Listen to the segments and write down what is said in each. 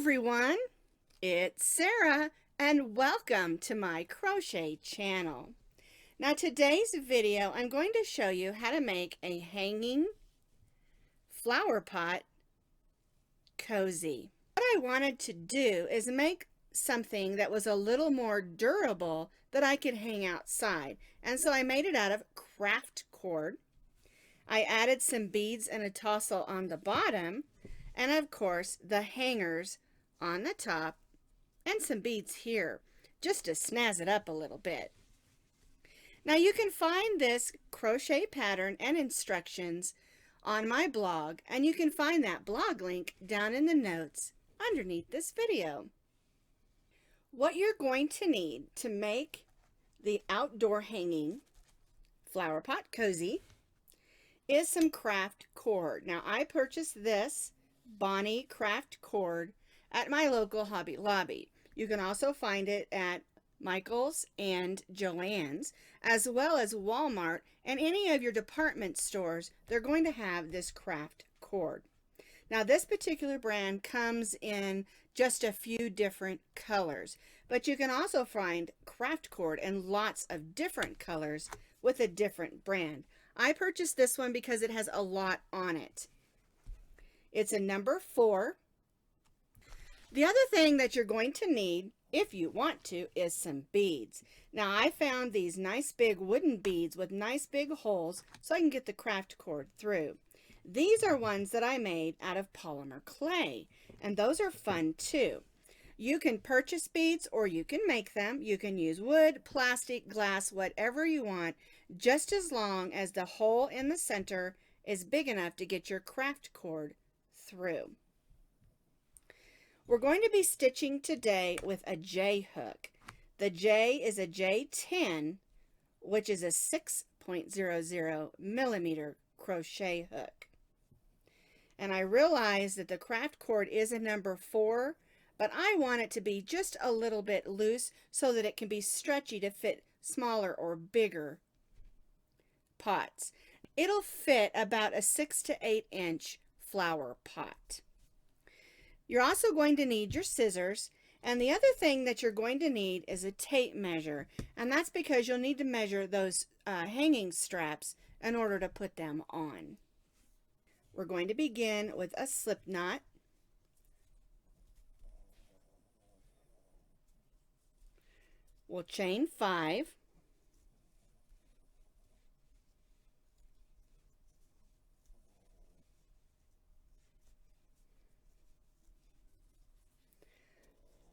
everyone, it's Sarah and welcome to my crochet channel. Now today's video I'm going to show you how to make a hanging flower pot cozy. What I wanted to do is make something that was a little more durable that I could hang outside, and so I made it out of craft cord. I added some beads and a tassel on the bottom, and of course the hangers on the top and some beads here just to snazz it up a little bit. Now you can find this crochet pattern and instructions on my blog, and you can find that blog link down in the notes underneath this video. What you're going to need to make the outdoor hanging flower pot cozy is some craft cord. Now I purchased this Bonnie craft cord at my local Hobby Lobby. You can also find it at Michael's and Joann's, as well as Walmart and any of your department stores. They're going to have this craft cord. Now this particular brand comes in just a few different colors, but you can also find craft cord in lots of different colors with a different brand. I purchased this one because it has a lot on it. It's a number 4. The other thing that you're going to need, if you want to, is some beads. Now I found these nice big wooden beads with nice big holes so I can get the craft cord through. These are ones that I made out of polymer clay, and those are fun too. You can purchase beads or you can make them. You can use wood, plastic, glass, whatever you want, just as long as the hole in the center is big enough to get your craft cord through. We're going to be stitching today with a J hook. The J is a J10, which is a 6.00 millimeter crochet hook. And I realize that the craft cord is a number 4, but I want it to be just a little bit loose so that it can be stretchy to fit smaller or bigger pots. It'll fit about a 6 to 8 inch flower pot. You're also going to need your scissors, and the other thing that you're going to need is a tape measure, and that's because you'll need to measure those hanging straps in order to put them on. We're going to begin with a slip knot. We'll chain 5.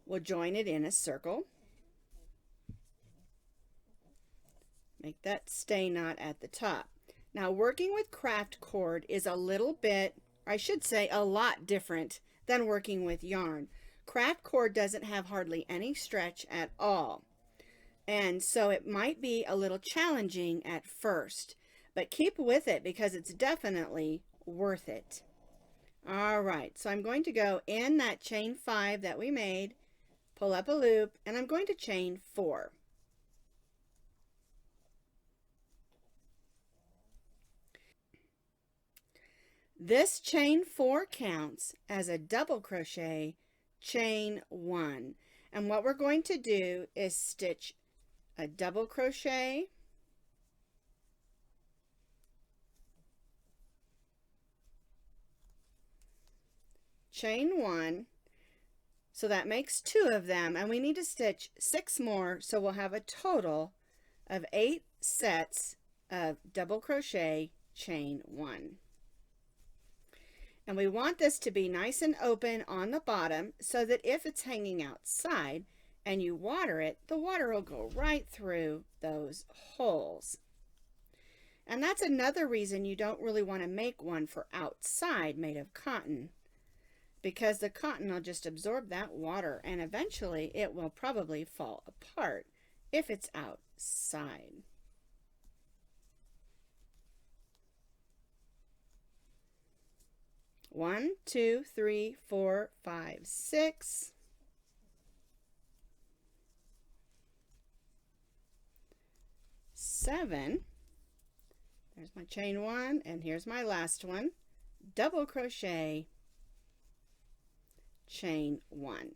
We'll join it in a circle. Make that stay knot at the top. Now working with craft cord is a little bit, I should say a lot different than working with yarn. Craft cord doesn't have hardly any stretch at all, and so it might be a little challenging at first, but keep with it because it's definitely worth it. All right, so I'm going to go in that chain 5 that we made, pull up a loop, and I'm going to chain 4. This chain 4 counts as a double crochet chain 1, and what we're going to do is stitch a double crochet, chain 1, so that makes 2 of them, and we need to stitch 6 more, so we'll have a total of 8 sets of double crochet chain 1. And we want this to be nice and open on the bottom so that if it's hanging outside and you water it, the water will go right through those holes. And that's another reason you don't really want to make one for outside made of cotton, because the cotton will just absorb that water and eventually it will probably fall apart if it's outside. One, 2, 3, 4, 5, 6. 7. There's my chain 1, and here's my last one. Double crochet, chain 1.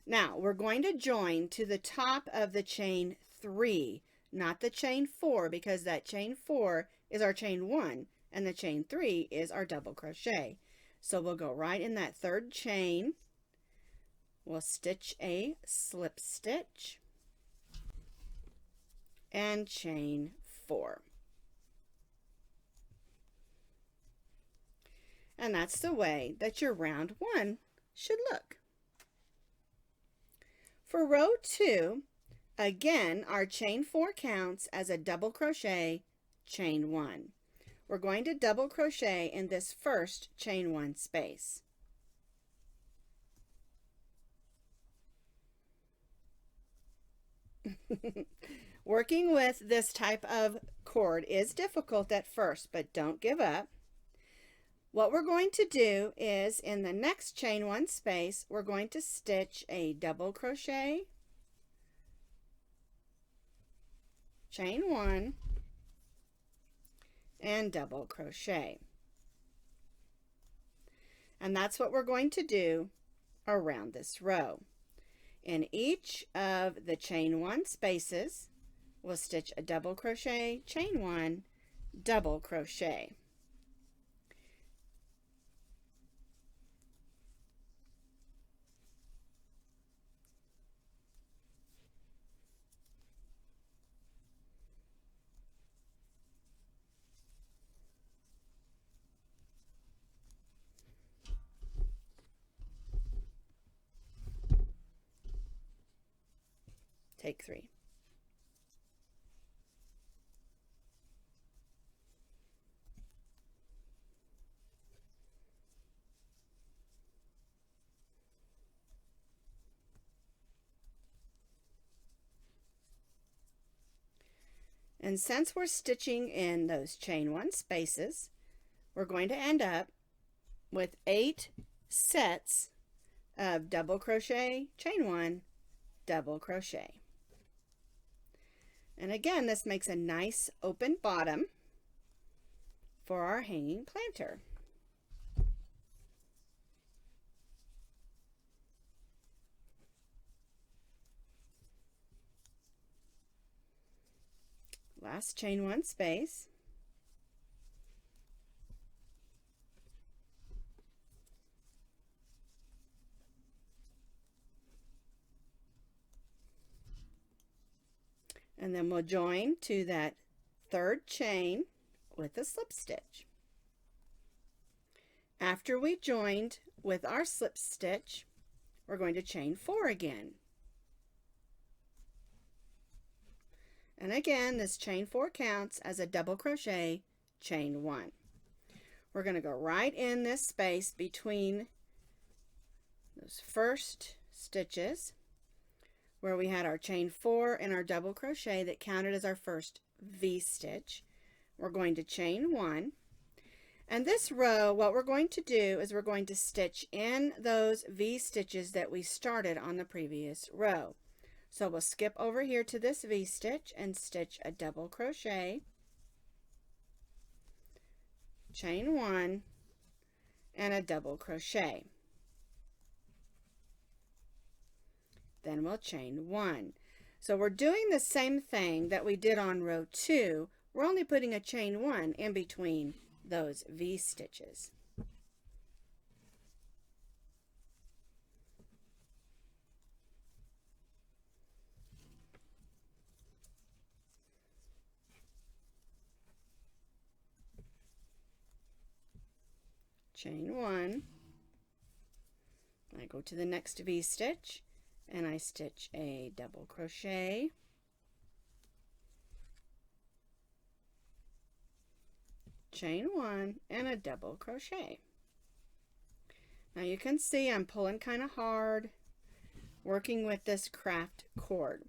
Now we're going to join to the top of the chain 3, not the chain 4, because that chain 4 is our chain 1 and the chain 3 is our double crochet. So we'll go right in that third chain. We'll stitch a slip stitch and chain 4. And that's the way that your round 1 should look. For row 2, again, our chain 4 counts as a double crochet, chain 1. We're going to double crochet in this first chain 1 space. Working with this type of cord is difficult at first, but don't give up. What we're going to do is in the next chain 1 space, we're going to stitch a double crochet, chain 1, and double crochet. And that's what we're going to do around this row. In each of the chain 1 spaces, we'll stitch a double crochet, chain 1, double crochet. Take 3. And since we're stitching in those chain 1 spaces, we're going to end up with 8 sets of double crochet, chain 1, double crochet. And again, this makes a nice open bottom for our hanging planter. Last chain 1 space. And then we'll join to that third chain with a slip stitch. After we joined with our slip stitch, we're going to chain 4 again. And again, this chain 4 counts as a double crochet, chain 1. We're going to go right in this space between those first stitches where we had our chain 4 and our double crochet that counted as our first V-stitch. We're going to chain 1. And this row, what we're going to do is we're going to stitch in those V-stitches that we started on the previous row. So we'll skip over here to this V-stitch and stitch a double crochet, chain 1, and a double crochet. Then we'll chain 1. So we're doing the same thing that we did on row 2. We're only putting a chain 1 in between those V stitches. Chain 1. I go to the next V stitch and I stitch a double crochet, chain 1, and a double crochet. Now you can see I'm pulling kind of hard working with this craft cord,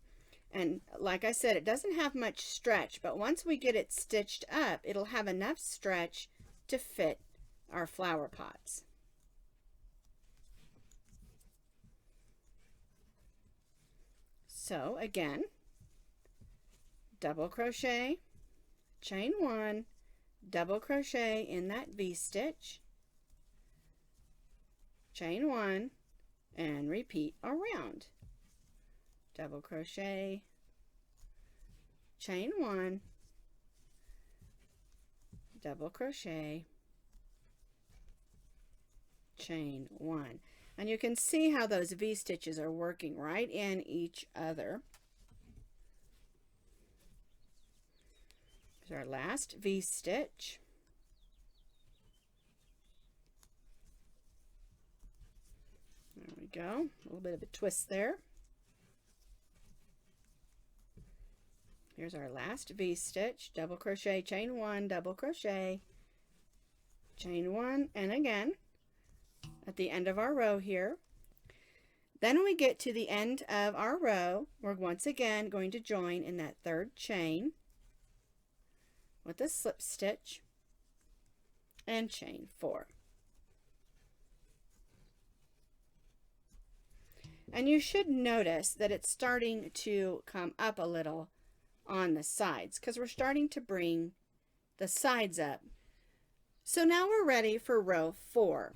and like I said, it doesn't have much stretch, but once we get it stitched up, it'll have enough stretch to fit our flower pots. So again, double crochet, chain 1, double crochet in that V stitch, chain 1, and repeat around. Double crochet, chain 1, double crochet, chain 1. And you can see how those V-stitches are working right in each other. Here's our last V-stitch. There we go. A little bit of a twist there. Here's our last V-stitch. Double crochet, chain 1, double crochet, chain 1, and again at the end of our row here. Then when we get to the end of our row, we're once again going to join in that third chain with a slip stitch and chain 4. And you should notice that it's starting to come up a little on the sides because we're starting to bring the sides up. So now we're ready for row 4.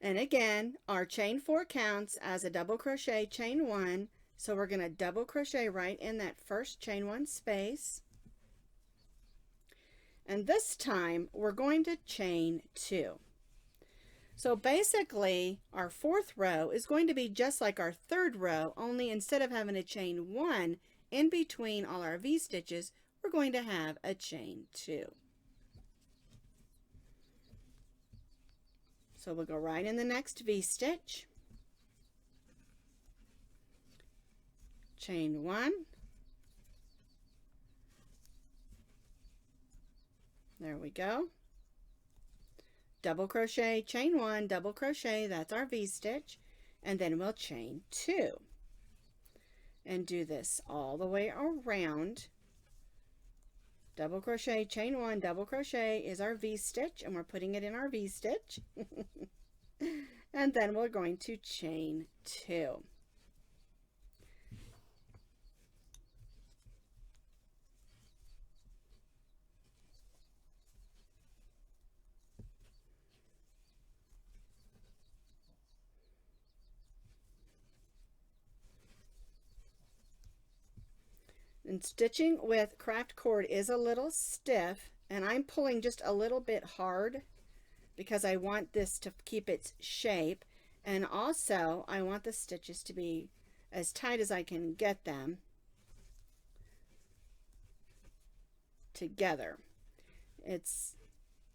And again, our chain 4 counts as a double crochet, chain 1. So we're going to double crochet right in that first chain 1 space. And this time we're going to chain 2. So basically our 4th row is going to be just like our 3rd row, only instead of having a chain 1 in between all our V-stitches, we're going to have a chain 2. So we'll go right in the next V-stitch, chain 1, there we go, double crochet, chain 1, double crochet, that's our V-stitch, and then we'll chain 2 and do this all the way around. Double crochet, chain 1, double crochet is our V-stitch, and we're putting it in our V-stitch. And then we're going to chain 2. And stitching with craft cord is a little stiff, and I'm pulling just a little bit hard because I want this to keep its shape, and also I want the stitches to be as tight as I can get them together. It's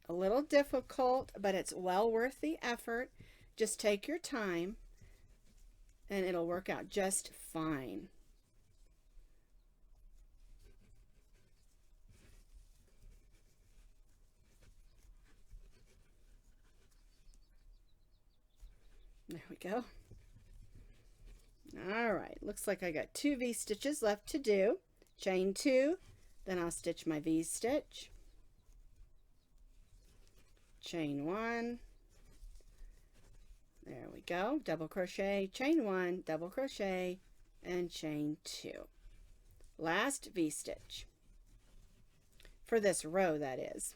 a little difficult, but it's well worth the effort. Just take your time and it'll work out just fine. There we go. All right, looks like I got 2 V-stitches left to do. Chain 2, then I'll stitch my V-stitch. Chain 1. There we go. Double crochet, chain 1, double crochet, and chain 2. Last V-stitch. For this row, that is.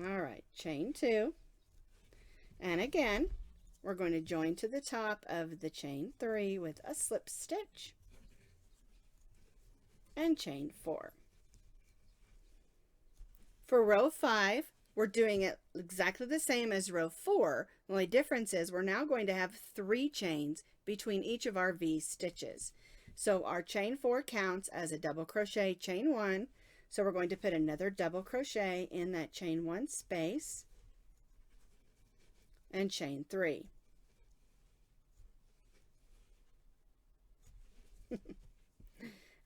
All right, chain 2, and again we're going to join to the top of the chain 3 with a slip stitch and chain 4. For row 5, we're doing it exactly the same as row 4. The only difference is we're now going to have 3 chains between each of our V stitches. So our chain 4 counts as a double crochet, chain 1. So we're going to put another double crochet in that chain 1 space and chain 3.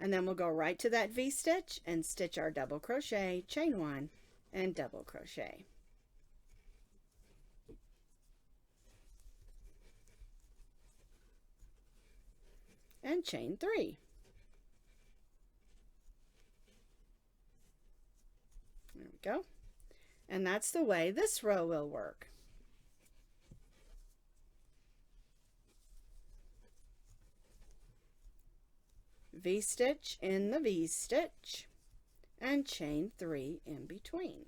And then we'll go right to that V-stitch and stitch our double crochet, chain 1, and double crochet. And chain 3. There we go. And that's the way this row will work. V-stitch in the V-stitch and chain 3 in between.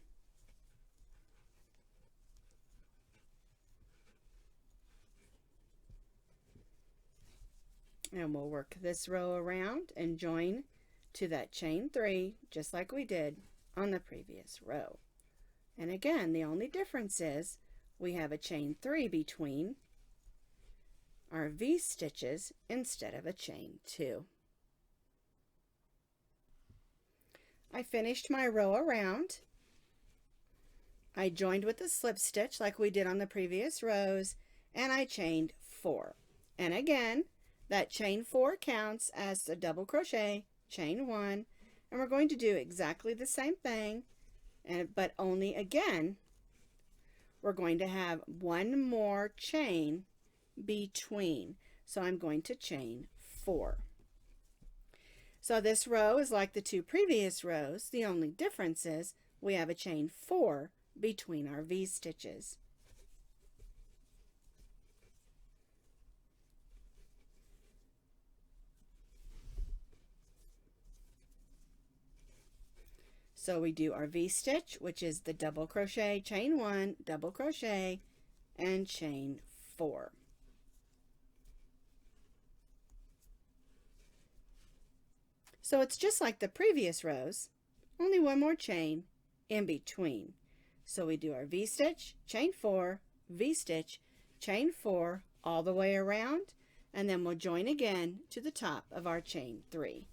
And we'll work this row around and join to that chain 3 just like we did on the previous row. And again, the only difference is we have a chain 3 between our V stitches instead of a chain 2. I finished my row around. I joined with a slip stitch like we did on the previous rows, and I chained 4. And again, that chain 4 counts as a double crochet, chain 1, and we're going to do exactly the same thing, but only again, we're going to have one more chain between. So I'm going to chain 4. So this row is like the 2 previous rows. The only difference is we have a chain 4 between our V stitches. So we do our V stitch, which is the double crochet, chain 1, double crochet, and chain 4. So it's just like the previous rows, only one more chain in between. So we do our V stitch, chain 4, V stitch, chain 4 all the way around, and then we'll join again to the top of our chain 3.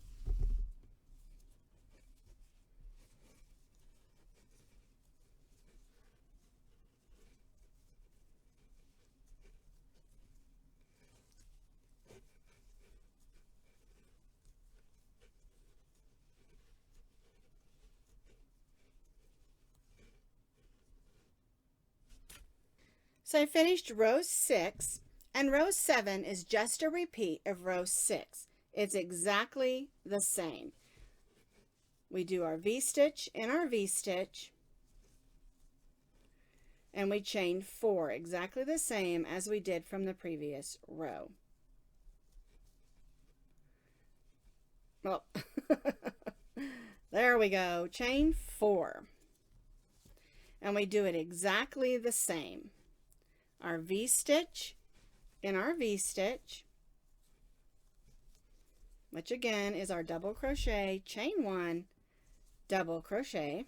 So I finished row 6, and row 7 is just a repeat of row 6. It's exactly the same. We do our V stitch in our V stitch, and we chain 4, exactly the same as we did from the previous row. Well, there we go, chain 4. And we do it exactly the same. Our V stitch in our V stitch, which again is our double crochet, chain 1, double crochet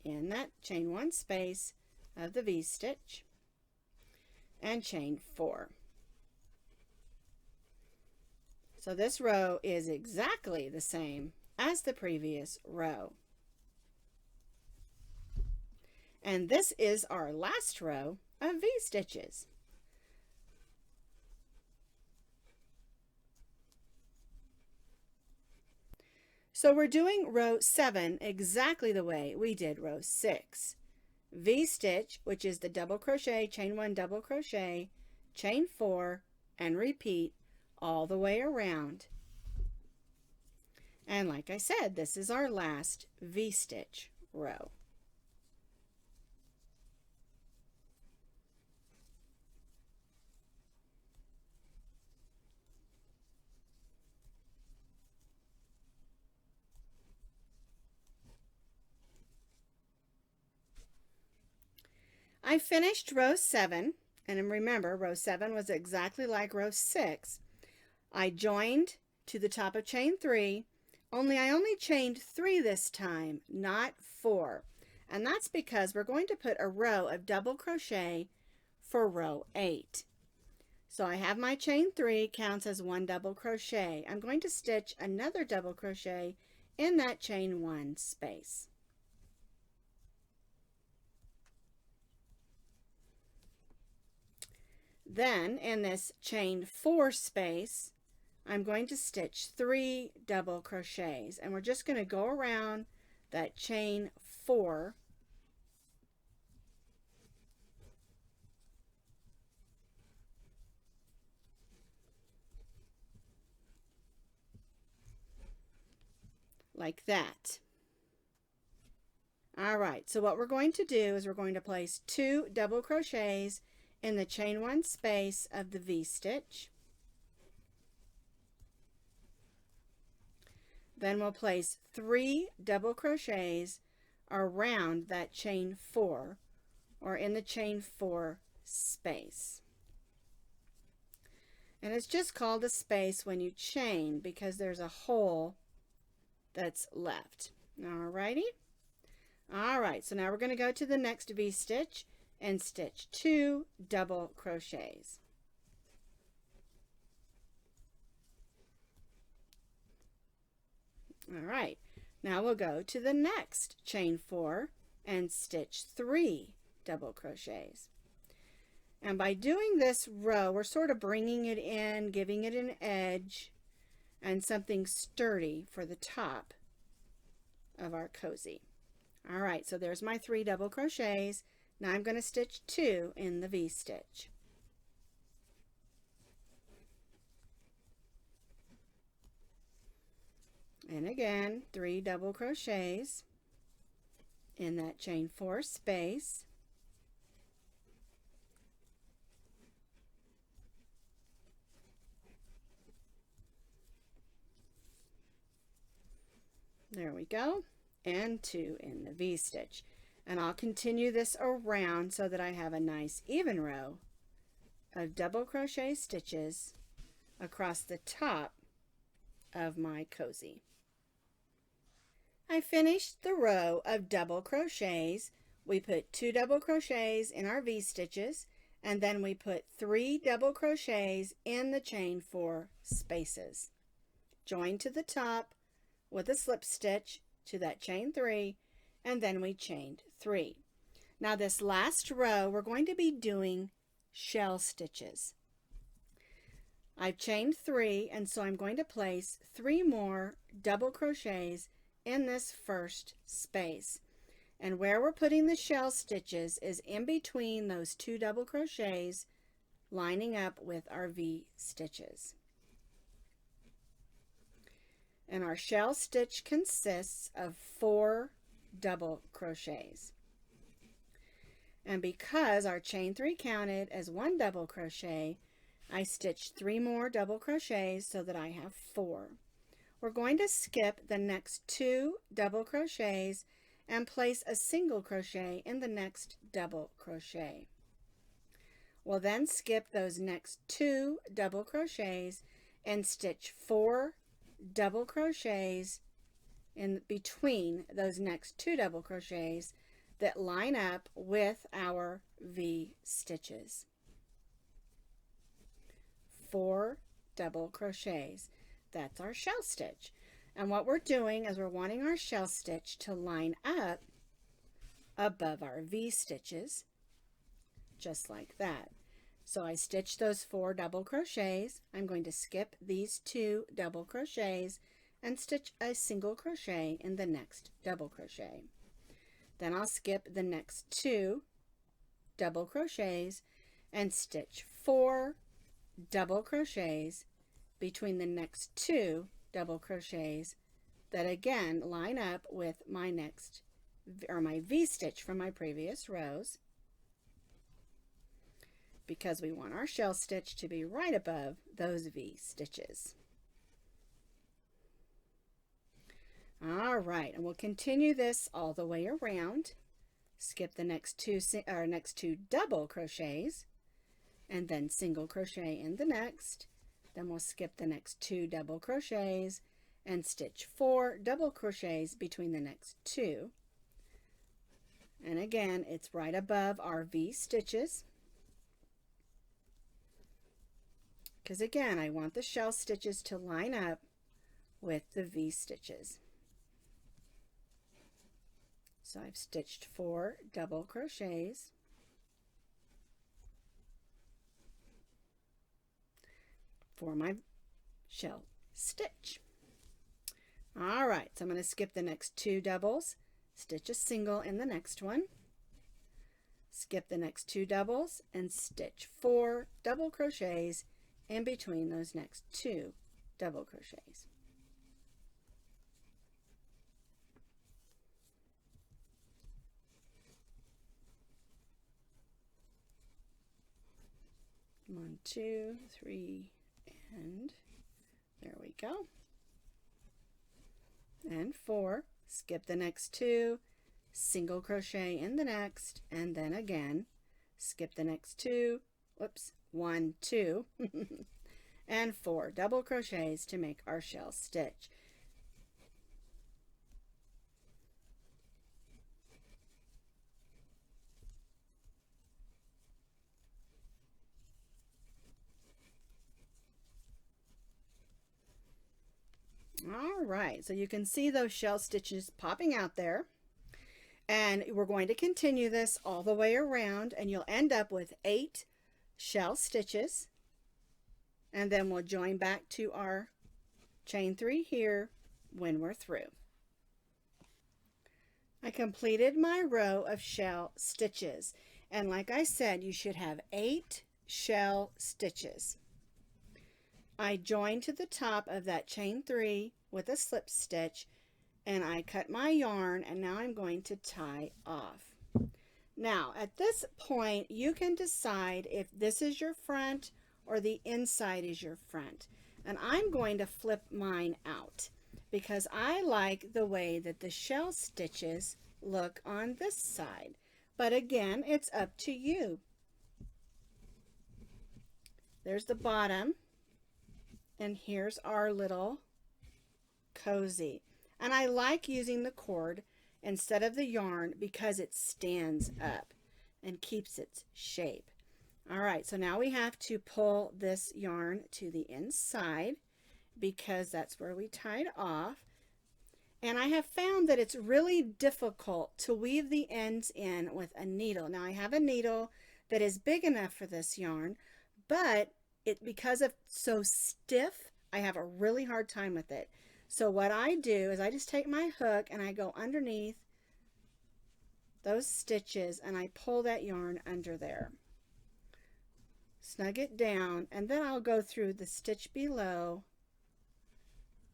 in that chain 1 space of the V stitch, and chain 4. So this row is exactly the same as the previous row. And this is our last row of V stitches. So we're doing row 7 exactly the way we did row 6. V stitch, which is the double crochet, chain 1, double crochet, chain 4, and repeat all the way around. And like I said, this is our last V stitch row. I finished row 7, and remember, row 7 was exactly like row 6. I joined to the top of chain 3, only I only chained 3 this time, not 4. And that's because we're going to put a row of double crochet for row 8. So I have my chain 3, counts as 1 double crochet. I'm going to stitch another double crochet in that chain 1 space. Then in this chain 4 space, I'm going to stitch 3 double crochets, and we're just going to go around that chain 4 like that. All right, so what we're going to do is we're going to place 2 double crochets in the chain 1 space of the V stitch. Then we'll place 3 double crochets around that chain 4, or in the chain 4 space. And it's just called a space when you chain because there's a hole that's left. Alrighty. Alright, so now we're going to go to the next V-stitch and stitch 2 double crochets. Alright, now we'll go to the next chain 4 and stitch 3 double crochets. And by doing this row, we're sort of bringing it in, giving it an edge and something sturdy for the top of our cozy. All right, so there's my 3 double crochets. Now I'm going to stitch 2 in the V-stitch. And again, 3 double crochets in that chain 4 space. There we go, and 2 in the V-stitch. And I'll continue this around so that I have a nice even row of double crochet stitches across the top of my cozy. I finished the row of double crochets. We put 2 double crochets in our V-stitches, and then we put 3 double crochets in the chain 4 spaces. Join to the top with a slip stitch to that chain 3, and then we chained 3. Now this last row we're going to be doing shell stitches. I've chained 3, and so I'm going to place 3 more double crochets in this first space. And where we're putting the shell stitches is in between those 2 double crochets lining up with our V stitches. And our shell stitch consists of 4 double crochets. And because our chain 3 counted as 1 double crochet, I stitched 3 more double crochets so that I have 4. We're going to skip the next 2 double crochets and place a single crochet in the next double crochet. We'll then skip those next 2 double crochets and stitch 4 double crochets in between those next 2 double crochets that line up with our V stitches. 4 double crochets. That's our shell stitch. And what we're doing is we're wanting our shell stitch to line up above our V stitches, just like that. So I stitched those 4 double crochets. I'm going to skip these 2 double crochets and stitch a single crochet in the next double crochet. Then I'll skip the next 2 double crochets and stitch 4 double crochets between the next 2 double crochets that again line up with my next my V stitch from my previous rows, because we want our shell stitch to be right above those V stitches. All right, and we'll continue this all the way around. Skip the next 2 double crochets and then single crochet in the next. Then we'll skip the next 2 double crochets and stitch 4 double crochets between the next 2. And again, it's right above our V stitches, because again, I want the shell stitches to line up with the V stitches. So I've stitched 4 double crochets. For my shell stitch. All right, so I'm going to skip the next 2 doubles, stitch a single in the next one, skip the next 2 doubles, and stitch 4 double crochets in between those next 2 double crochets. One, 2, 3, and there we go. And 4, skip the next 2, single crochet in the next, and then again skip the next 2, whoops, 1, 2, and 4 double crochets to make our shell stitch. All right, so you can see those shell stitches popping out there. And we're going to continue this all the way around, and you'll end up with 8 shell stitches. And then we'll join back to our chain 3 here when we're through. I completed my row of shell stitches. And like I said, you should have 8 shell stitches. I joined to the top of that chain 3 with a slip stitch, and I cut my yarn, and now I'm going to tie off. Now at this point you can decide if this is your front or the inside is your front, and I'm going to flip mine out because I like the way that the shell stitches look on this side, but again, it's up to you. There's the bottom, and here's our little cozy. And I like using the cord instead of the yarn because it stands up and keeps its shape. All right, so now we have to pull this yarn to the inside because that's where we tied off. And I have found that it's really difficult to weave the ends in with a needle. Now I have a needle that is big enough for this yarn, but because it's so stiff, I have a really hard time with it. So what I do is I just take my hook and I go underneath those stitches and I pull that yarn under there. Snug it down, and then I'll go through the stitch below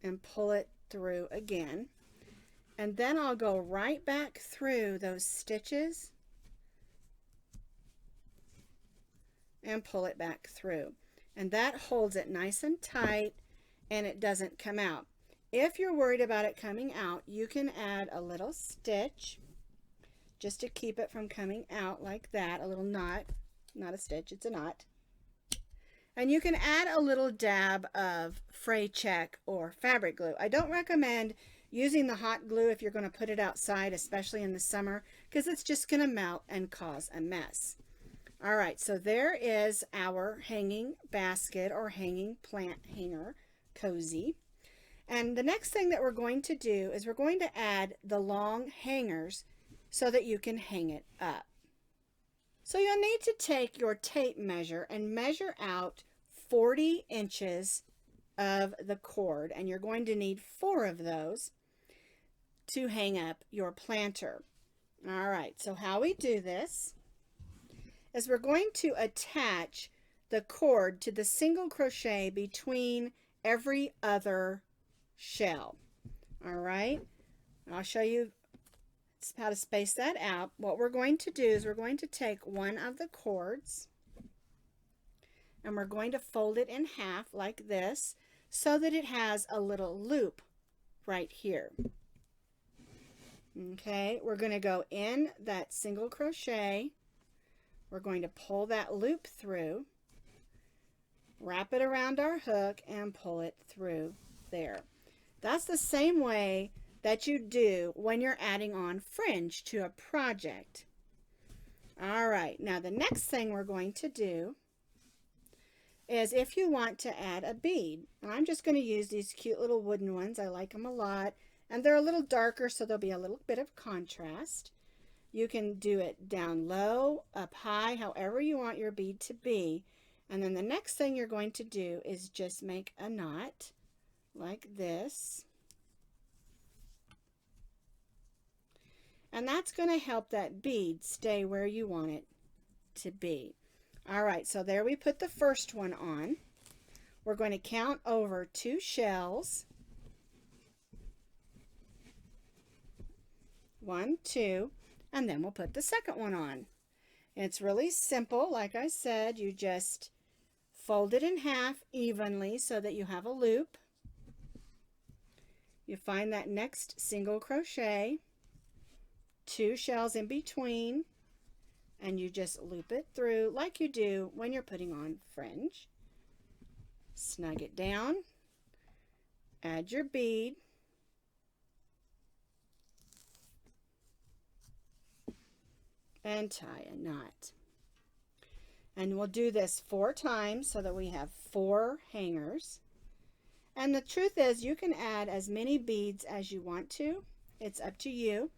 and pull it through again. And then I'll go right back through those stitches and pull it back through. And that holds it nice and tight and it doesn't come out. If you're worried about it coming out, you can add a little stitch just to keep it from coming out like that, a little knot, not a stitch, it's a knot. And you can add a little dab of fray check or fabric glue. I don't recommend using the hot glue if you're going to put it outside, especially in the summer, because it's just going to melt and cause a mess. All right, so there is our hanging basket or hanging plant hanger cozy. And the next thing that we're going to do is we're going to add the long hangers so that you can hang it up. So you'll need to take your tape measure and measure out 40 inches of the cord, and you're going to need 4 of those to hang up your planter. All right, so how we do this is we're going to attach the cord to the single crochet between every other shell. All right, I'll show you how to space that out. What we're going to do is we're going to take one of the cords and we're going to fold it in half like this so that it has a little loop right here. Okay, we're going to go in that single crochet. We're going to pull that loop through, wrap it around our hook, and pull it through there. That's the same way that you do when you're adding on fringe to a project. All right, now the next thing we're going to do is if you want to add a bead. And I'm just going to use these cute little wooden ones. I like them a lot. And they're a little darker, so there'll be a little bit of contrast. You can do it down low, up high, however you want your bead to be. And then the next thing you're going to do is just make a knot like this. And that's going to help that bead stay where you want it to be. All right, so there we put the first one on. We're going to count over 2 shells. 1, 2, and then we'll put the second one on. It's really simple. Like I said, you just fold it in half evenly so that you have a loop. You find that next single crochet, 2 shells in between, and you just loop it through like you do when you're putting on fringe. Snug it down, add your bead, and tie a knot. And we'll do this 4 times so that we have 4 hangers. And the truth is, you can add as many beads as you want to. It's up to you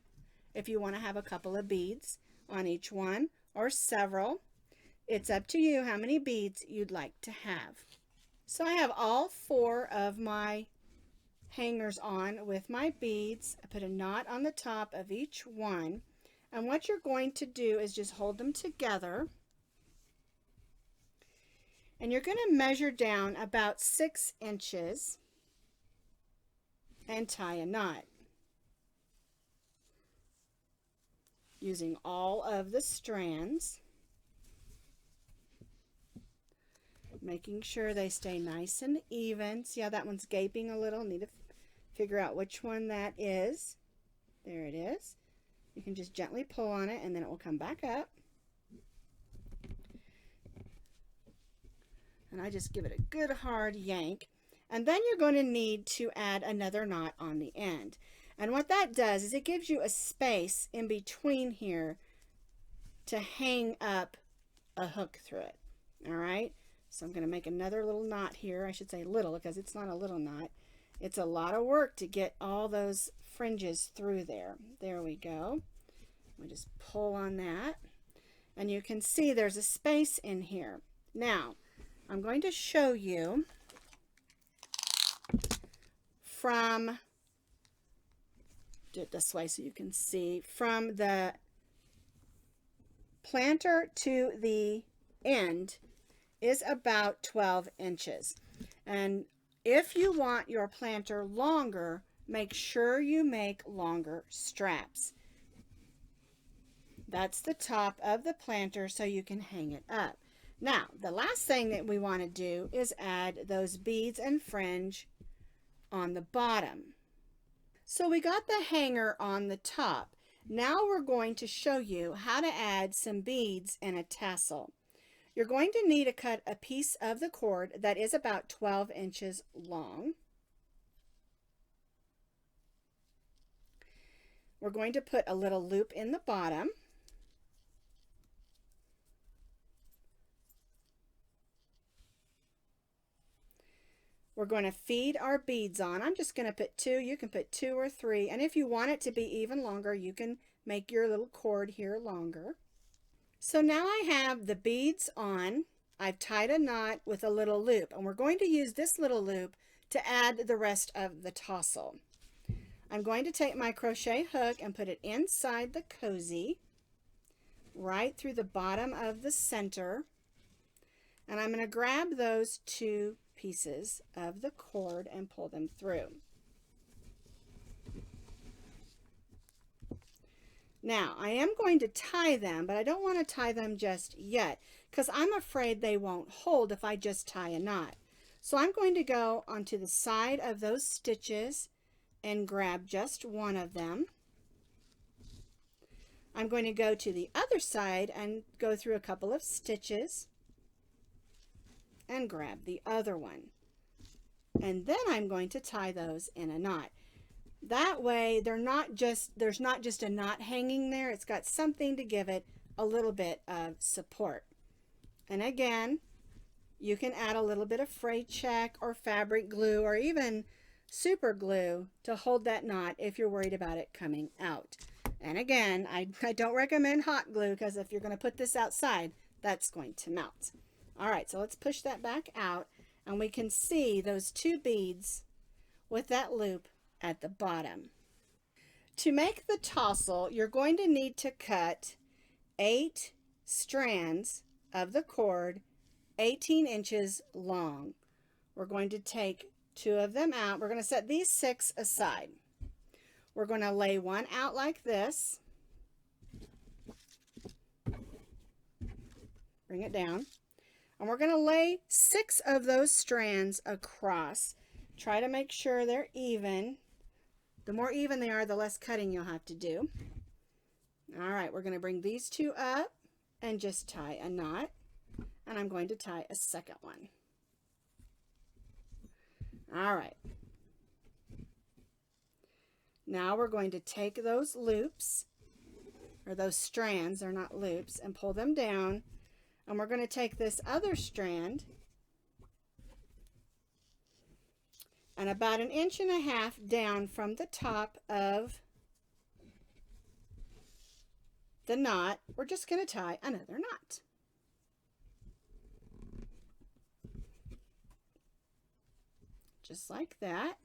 if you want to have a couple of beads on each one or several. It's up to you how many beads you'd like to have. So I have all 4 of my hangers on with my beads. I put a knot on the top of each one. And what you're going to do is just hold them together. And you're going to measure down about 6 inches and tie a knot using all of the strands, making sure they stay nice and even. See how that one's gaping a little? Need to figure out which one that is. There it is. You can just gently pull on it and then it will come back up. And I just give it a good hard yank. And then you're going to need to add another knot on the end. And what that does is it gives you a space in between here to hang up a hook through it. All right. So I'm going to make another little knot here. I should say little because it's not a little knot. It's a lot of work to get all those fringes through there. There we go. We just pull on that. And you can see there's a space in here. Now, I'm going to show you from, do it this way so you can see, from the planter to the end is about 12 inches. And if you want your planter longer, make sure you make longer straps. That's the top of the planter so you can hang it up. Now, the last thing that we want to do is add those beads and fringe on the bottom. So we got the hanger on the top. Now we're going to show you how to add some beads and a tassel. You're going to need to cut a piece of the cord that is about 12 inches long. We're going to put a little loop in the bottom. We're going to feed our beads on. I'm just going to put 2. You can put 2 or 3. And if you want it to be even longer, you can make your little cord here longer. So now I have the beads on. I've tied a knot with a little loop. And we're going to use this little loop to add the rest of the tassel. I'm going to take my crochet hook and put it inside the cozy, right through the bottom of the center. And I'm going to grab those 2 pieces of the cord and pull them through. Now I am going to tie them, but I don't want to tie them just yet because I'm afraid they won't hold if I just tie a knot. So I'm going to go onto the side of those stitches and grab just one of them. I'm going to go to the other side and go through a couple of stitches and grab the other one. And then I'm going to tie those in a knot. That way there's not just a knot hanging there. It's got something to give it a little bit of support. And again, you can add a little bit of fray check or fabric glue or even super glue to hold that knot if you're worried about it coming out. And again, I don't recommend hot glue because if you're going to put this outside, that's going to melt. All right, so let's push that back out and we can see those 2 beads with that loop at the bottom. To make the tassel, you're going to need to cut 8 strands of the cord 18 inches long. We're going to take 2 of them out. We're going to set these 6 aside. We're going to lay one out like this. Bring it down. And we're going to lay 6 of those strands across. Try to make sure they're even. The more even they are, the less cutting you'll have to do. All right, we're going to bring these 2 up and just tie a knot. And I'm going to tie a second one. All right. Now we're going to take those loops, or those strands, they're not loops, and pull them down. And we're going to take this other strand and about 1.5 inches down from the top of the knot, we're just going to tie another knot. Just like that.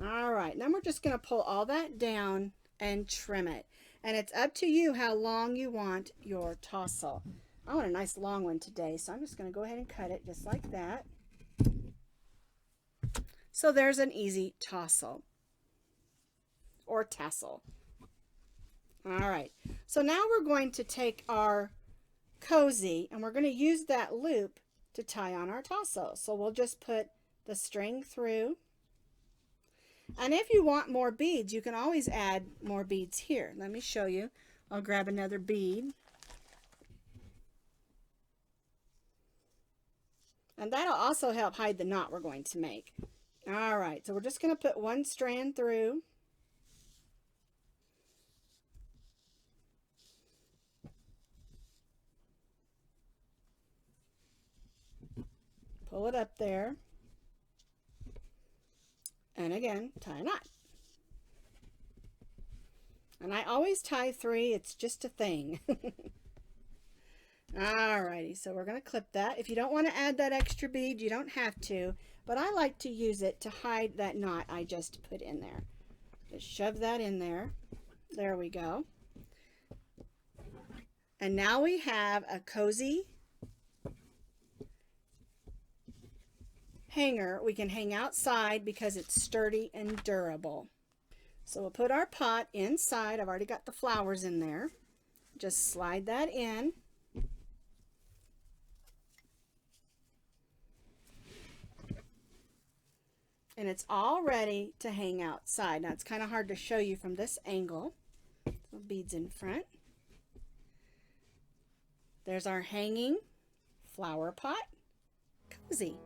All right, then we're just going to pull all that down and trim it. And it's up to you how long you want your tassel. I want a nice long one today, so I'm just going to go ahead and cut it just like that. So there's an easy tassel or tassel. All right, so now we're going to take our cozy and we're going to use that loop to tie on our tassel. So we'll just put the string through. And if you want more beads, you can always add more beads here. Let me show you. I'll grab another bead. And that'll also help hide the knot we're going to make. All right, so we're just going to put one strand through. Pull it up there. And again, tie a knot. And I always tie 3, it's just a thing. Alrighty, so we're going to clip that. If you don't want to add that extra bead, you don't have to, but I like to use it to hide that knot I just put in there. Just shove that in there. There we go. And now we have a cozy hanger we can hang outside because it's sturdy and durable. So we'll put our pot inside. I've already got the flowers in there. Just slide that in. And it's all ready to hang outside. Now it's kind of hard to show you from this angle. So beads in front. There's our hanging flower pot cozy.